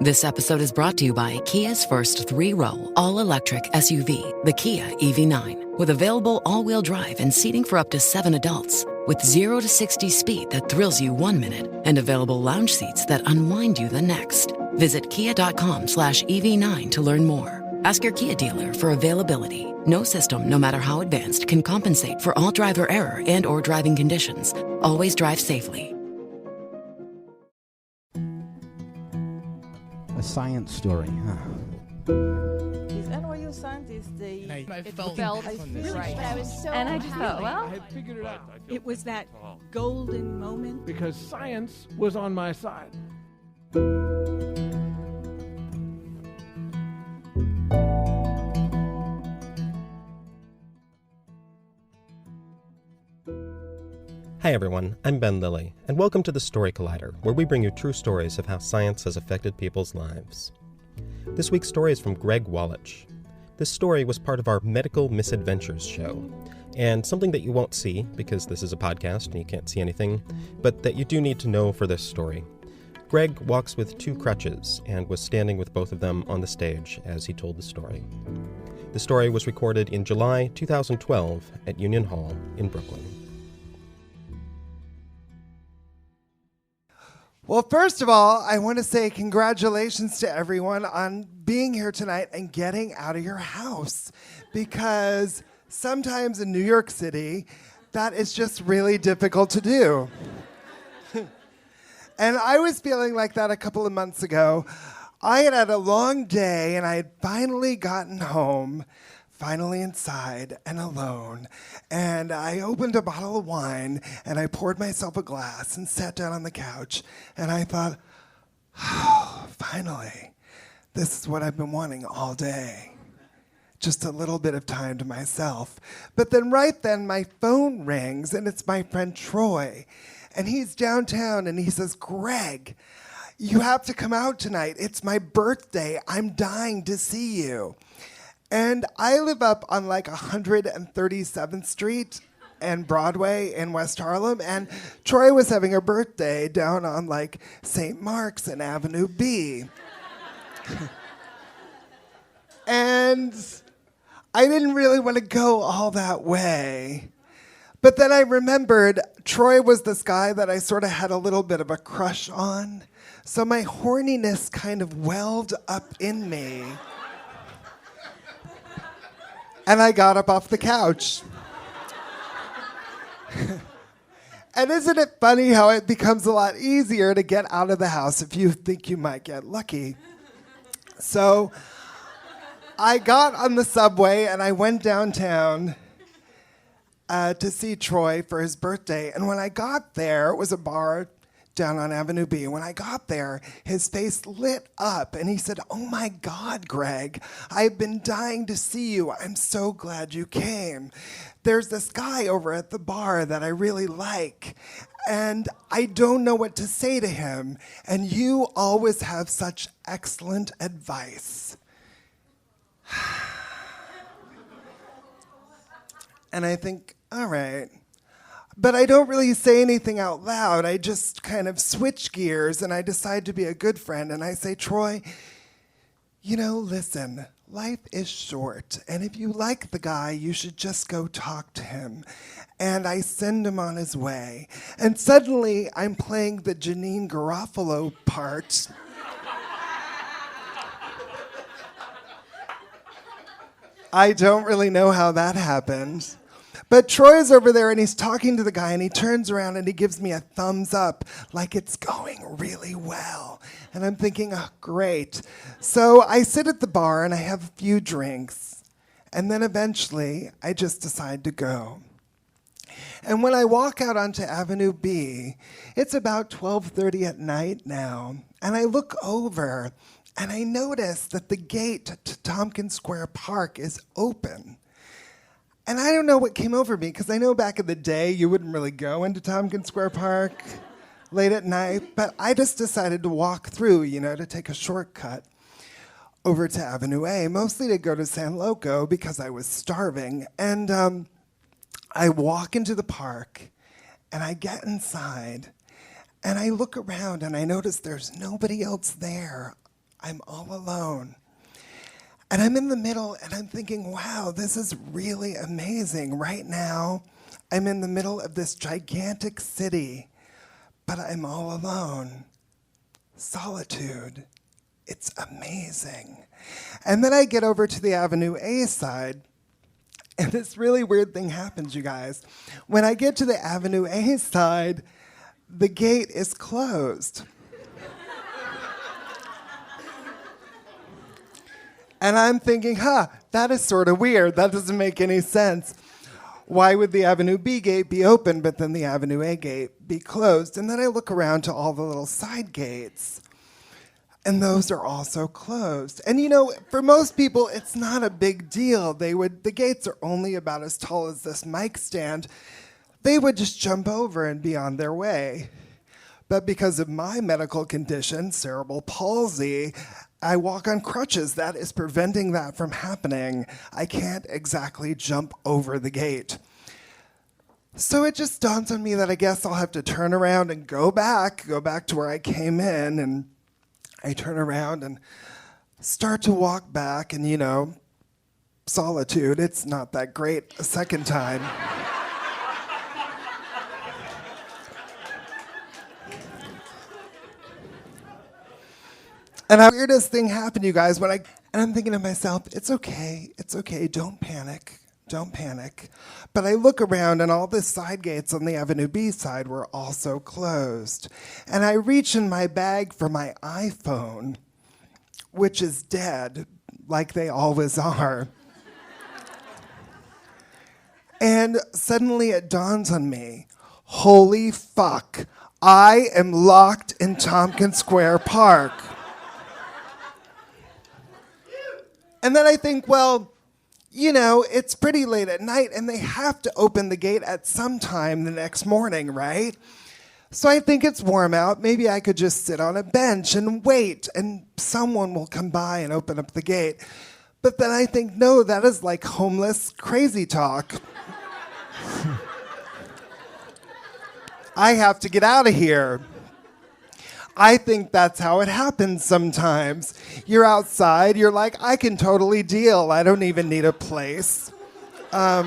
This episode is brought to you by Kia's first three-row, all-electric SUV, the Kia EV9, with available all-wheel drive and seating for up to 7 adults, with 0 to 60 speed that thrills you 1 minute and available lounge seats that unwind you the next. Visit kia.com/EV9 to learn more. Ask your Kia dealer for availability. No system, no matter how advanced, can compensate for all driver error and or driving conditions. Always drive safely. A science story, huh? These NYU scientists, I felt right. I was so And I just thought, well, I had figured it out. it was that golden moment. Because science was on my side. Hi everyone, I'm Ben Lilly, and welcome to the Story Collider, where we bring you true stories of how science has affected people's lives. This week's story is from Greg Walloch. This story was part of our Medical Misadventures show, and something that you won't see, because this is a podcast and you can't see anything, but that you do need to know for this story. Greg walks with 2 crutches and was standing with both of them on the stage as he told the story. The story was recorded in July 2012 at Union Hall in Brooklyn. Well, first of all, I want to say congratulations to everyone on being here tonight and getting out of your house, because sometimes in New York City, that is just really difficult to do. And I was feeling like that a couple of months ago. I had had a long day, and I had finally gotten home, finally inside and alone, and I opened a bottle of wine and I poured myself a glass and sat down on the couch, and I thought, oh, finally, this is what I've been wanting all day. Just a little bit of time to myself. But then right then my phone rings, and it's my friend Troy, and he's downtown, and he says, Greg, you have to come out tonight. It's my birthday. I'm dying to see you. And I live up on like 137th Street and Broadway in West Harlem, and Troy was having her birthday down on like St. Mark's and Avenue B. And I didn't really want to go all that way. But then I remembered Troy was this guy that I sort of had a little bit of a crush on. So my horniness kind of welled up in me. And I got up off the couch. And isn't it funny how it becomes a lot easier to get out of the house if you think you might get lucky? So I got on the subway and I went downtown to see Troy for his birthday. And when I got there, it was a bar down on Avenue B. When I got there, his face lit up, and he said, oh my God, Greg, I've been dying to see you. I'm so glad you came. There's this guy over at the bar that I really like, and I don't know what to say to him, and you always have such excellent advice. And I think, all right. But I don't really say anything out loud. I just kind of switch gears, and I decide to be a good friend. And I say, Troy, you know, listen, life is short. And if you like the guy, you should just go talk to him. And I send him on his way. And suddenly, I'm playing the Janine Garofalo part. I don't really know how that happened. But Troy's over there, and he's talking to the guy, and he turns around and he gives me a thumbs up, like it's going really well. And I'm thinking, oh, great. So I sit at the bar, and I have a few drinks. And then eventually, I just decide to go. And when I walk out onto Avenue B, it's about 12:30 at night now, and I look over, and I notice that the gate to Tompkins Square Park is open. And I don't know what came over me, because I know back in the day you wouldn't really go into Tompkins Square Park late at night, but I just decided to walk through, you know, to take a shortcut over to Avenue A, mostly to go to San Loco because I was starving. And I walk into the park, and I get inside, and I look around, and I notice there's nobody else there I'm all alone. And I'm in the middle, and I'm thinking, wow, this is really amazing. Right now, I'm in the middle of this gigantic city, but I'm all alone. Solitude. It's amazing. And then I get over to the Avenue A side, and this really weird thing happens, you guys. When I get to the Avenue A side, the gate is closed. And I'm thinking, that is sort of weird. That doesn't make any sense. Why would the Avenue B gate be open, but then the Avenue A gate be closed? And then I look around to all the little side gates, and those are also closed. And you know, for most people, it's not a big deal. The gates are only about as tall as this mic stand. They would just jump over and be on their way. But because of my medical condition, cerebral palsy, I walk on crutches. That is preventing that from happening. I can't exactly jump over the gate. So it just dawns on me that I guess I'll have to turn around and go back to where I came in. And I turn around and start to walk back, and you know, solitude, it's not that great a second time. And the weirdest thing happened, you guys, and I'm thinking to myself, it's okay, don't panic. But I look around, and all the side gates on the Avenue B side were also closed. And I reach in my bag for my iPhone, which is dead, like they always are. And suddenly it dawns on me, holy fuck, I am locked in Tompkins Square Park. And then I think, well, you know, it's pretty late at night, and they have to open the gate at some time the next morning, right? So I think it's warm out. Maybe I could just sit on a bench and wait, and someone will come by and open up the gate. But then I think, no, that is like homeless crazy talk. I have to get out of here. I think that's how it happens sometimes. You're outside, you're like, I can totally deal. I don't even need a place. So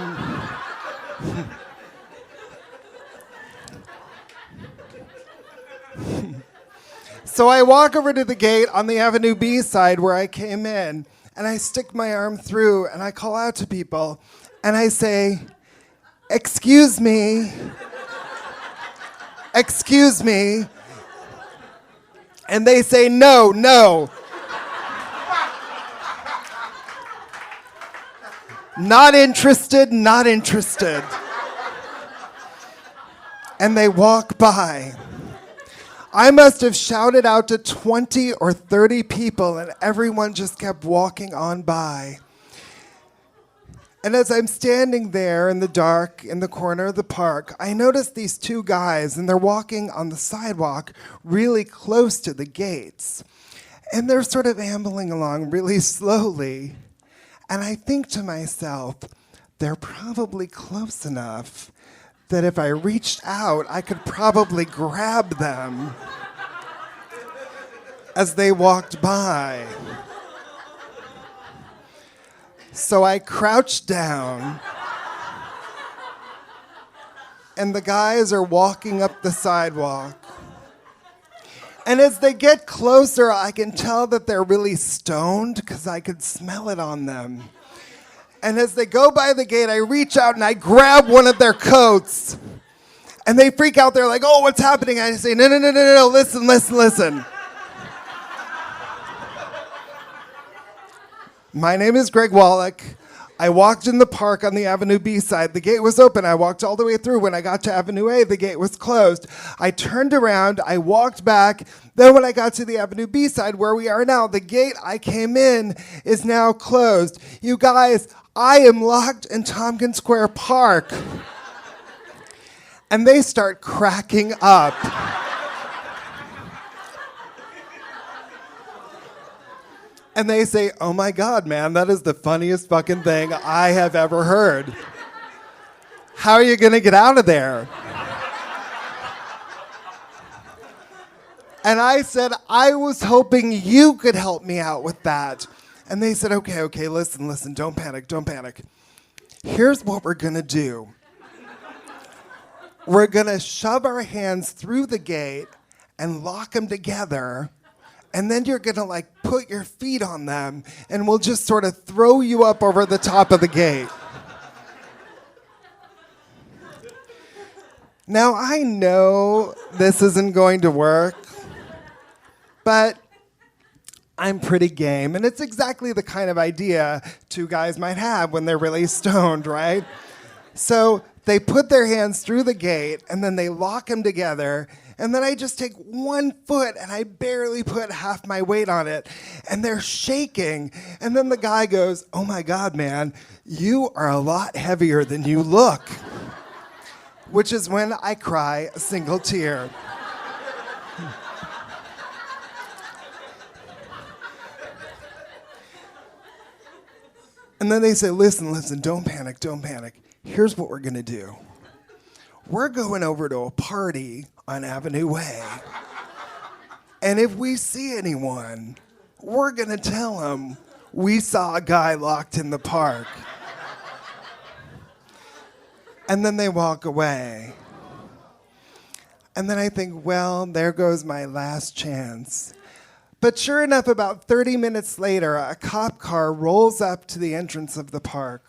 I walk over to the gate on the Avenue B side where I came in, and I stick my arm through, and I call out to people, and I say, excuse me. Excuse me. And they say, no. Not interested. And they walk by. I must have shouted out to 20 or 30 people, and everyone just kept walking on by. And as I'm standing there in the dark in the corner of the park, I notice these two guys, and they're walking on the sidewalk really close to the gates. And they're sort of ambling along really slowly. And I think to myself, they're probably close enough that if I reached out, I could probably grab them as they walked by. So I crouched down, and the guys are walking up the sidewalk. And as they get closer, I can tell that they're really stoned because I could smell it on them. And as they go by the gate, I reach out and I grab one of their coats. And they freak out. They're like, oh, what's happening? I say, no, listen. My name is Greg Walloch. I walked in the park on the Avenue B side. The gate was open. I walked all the way through. When I got to Avenue A, the gate was closed. I turned around. I walked back. Then when I got to the Avenue B side, where we are now, the gate I came in is now closed. You guys, I am locked in Tompkins Square Park. And they start cracking up. And they say, oh my God, man, that is the funniest fucking thing I have ever heard. How are you gonna get out of there? And I said, I was hoping you could help me out with that. And they said, okay, listen, don't panic. Here's what we're gonna do. We're gonna shove our hands through the gate and lock them together, and then you're gonna like put your feet on them, and we'll just sort of throw you up over the top of the gate. Now, I know this isn't going to work, but I'm pretty game, and it's exactly the kind of idea two guys might have when they're really stoned, right? So they put their hands through the gate, and then they lock them together, and then I just take 1 foot, and I barely put half my weight on it, and they're shaking, and then the guy goes, "Oh my God, man, you are a lot heavier than you look." Which is when I cry a single tear. And then they say, listen, don't panic. Here's what we're gonna do. We're going over to a party on Avenue Way. And if we see anyone, we're gonna tell them we saw a guy locked in the park. And then they walk away. And then I think, well, there goes my last chance. But sure enough, about 30 minutes later, a cop car rolls up to the entrance of the park.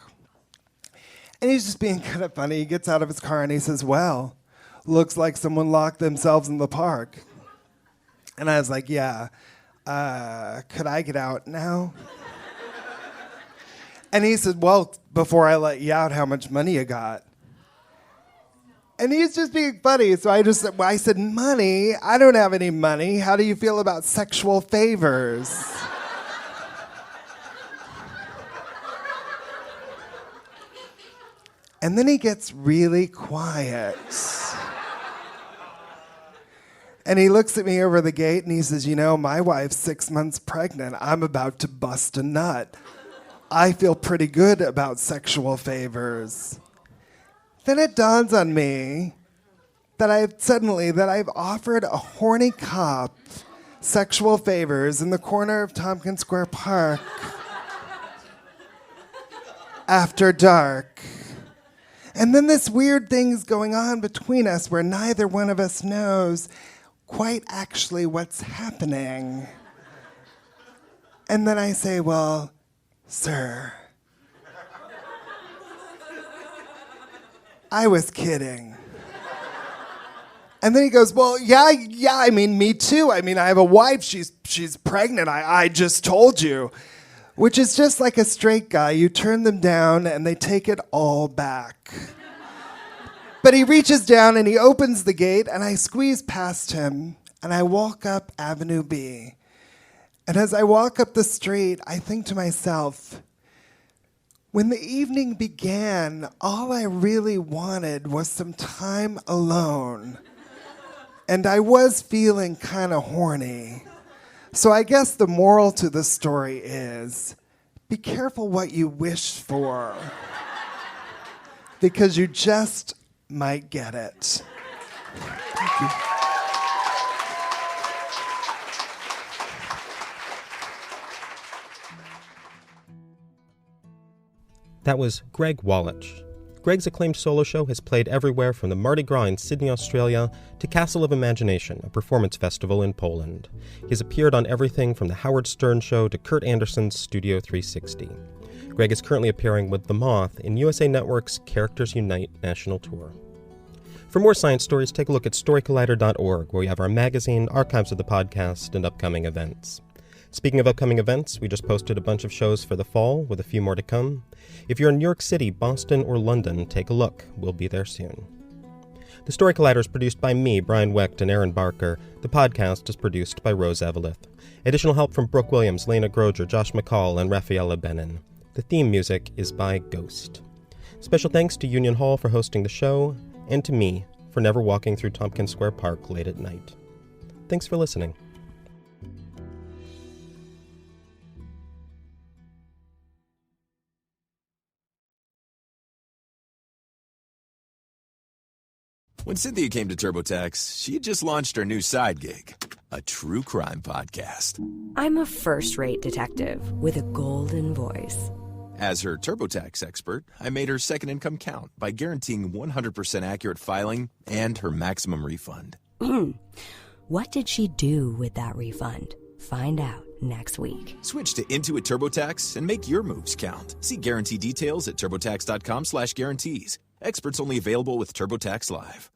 And he's just being kind of funny. He gets out of his car and he says, "Well, looks like someone locked themselves in the park." And I was like, "Yeah, could I get out now?" And he said, "Well, before I let you out, how much money you got?" And he's just being funny. So I said, "Money? I don't have any money. How do you feel about sexual favors?" And then he gets really quiet. And he looks at me over the gate and he says, "You know, my wife's 6 months pregnant. I'm about to bust a nut. I feel pretty good about sexual favors." Then it dawns on me that I've offered a horny cop sexual favors in the corner of Tompkins Square Park after dark. And then this weird thing's going on between us where neither one of us knows quite actually what's happening. And then I say, "Well, sir, I was kidding." And then he goes, "Well, yeah, I mean, me too. I mean, I have a wife, she's pregnant, I just told you." Which is just like a straight guy. You turn them down and they take it all back. But he reaches down and he opens the gate and I squeeze past him and I walk up Avenue B. And as I walk up the street, I think to myself, when the evening began, all I really wanted was some time alone. And I was feeling kind of horny. So I guess the moral to the story is, be careful what you wish for, because you just might get it. Thank you. That was Greg Walloch. Greg's acclaimed solo show has played everywhere from the Mardi Gras in Sydney, Australia, to Castle of Imagination, a performance festival in Poland. He's appeared on everything from The Howard Stern Show to Kurt Anderson's Studio 360. Greg is currently appearing with The Moth in USA Network's Characters Unite national tour. For more science stories, take a look at storycollider.org, where we have our magazine, archives of the podcast, and upcoming events. Speaking of upcoming events, we just posted a bunch of shows for the fall, with a few more to come. If you're in New York City, Boston, or London, take a look. We'll be there soon. The Story Collider is produced by me, Brian Wecht, and Aaron Barker. The podcast is produced by Rose Eveleth. Additional help from Brooke Williams, Lena Groger, Josh McCall, and Rafaela Benin. The theme music is by Ghost. Special thanks to Union Hall for hosting the show, and to me for never walking through Tompkins Square Park late at night. Thanks for listening. When Cynthia came to TurboTax, she had just launched her new side gig, a true crime podcast. I'm a first-rate detective with a golden voice. As her TurboTax expert, I made her second income count by guaranteeing 100% accurate filing and her maximum refund. What did she do with that refund? Find out next week. Switch to Intuit TurboTax and make your moves count. See guarantee details at turbotax.com/guarantees. Experts only available with TurboTax Live.